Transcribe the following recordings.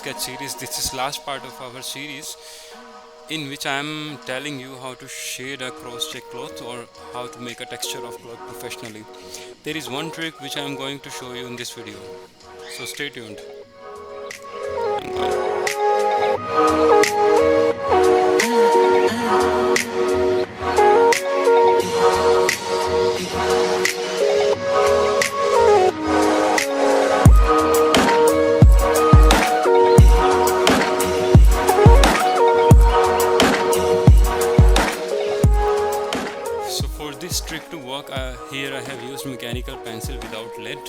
sketch series. This is last part of our series in which I am telling you how to shade a cross-check cloth or how to make a texture of cloth professionally. There is one trick which I am going to show you in this video. So stay tuned. So for this trick to work, here I have used mechanical pencil without lead,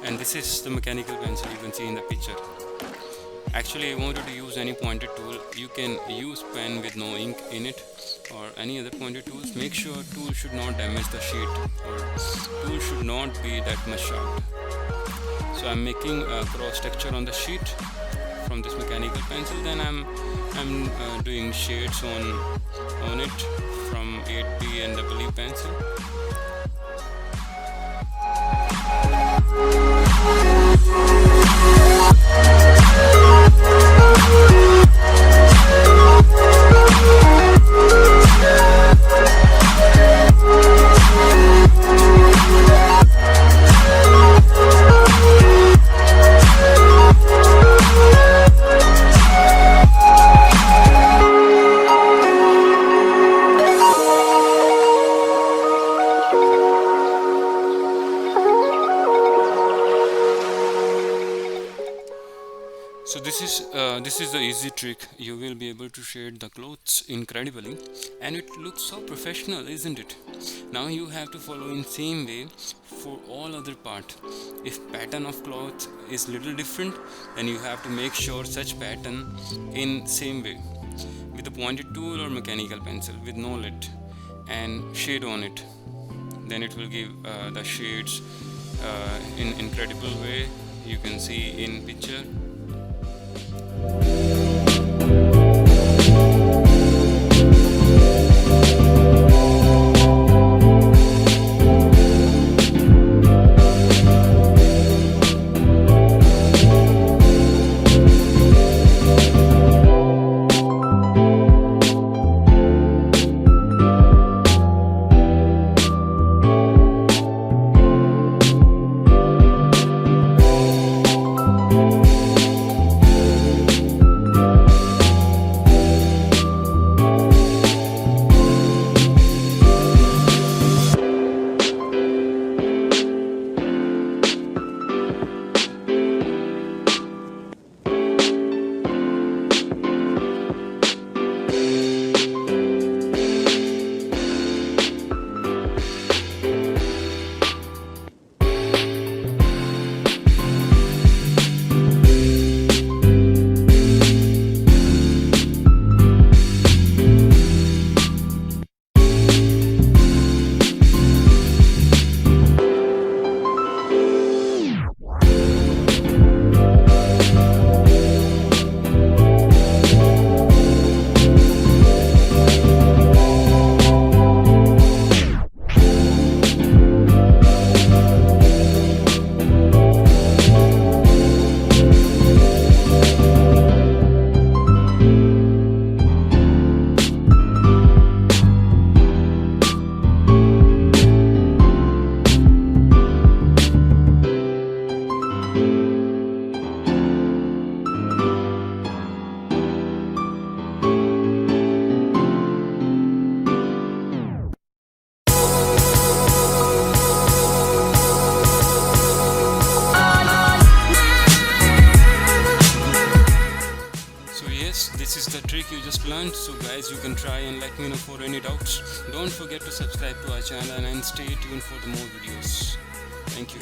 and this is the mechanical pencil you can see in the picture. Actually, I wanted to use any pointed tool. You can use pen with no ink in it or any other pointed tools. Make sure tool should not damage the sheet or tool should not be that much sharp. So I'm making a cross texture on the sheet from this mechanical pencil. Then I'm doing shades on it from 8B and double E pencil. So this is the easy trick. You will be able to shade the clothes incredibly, and it looks so professional, isn't it? Now you have to follow in same way for all other part. If pattern of cloth is little different, then you have to make sure such pattern in same way with a pointed tool or mechanical pencil with no lid and shade on it. Then it will give the shades in incredible way. You can see in picture. This is the trick you just learned. So guys, you can try and let me know for any doubts. Don't forget to subscribe to our channel and stay tuned for the more videos. Thank you.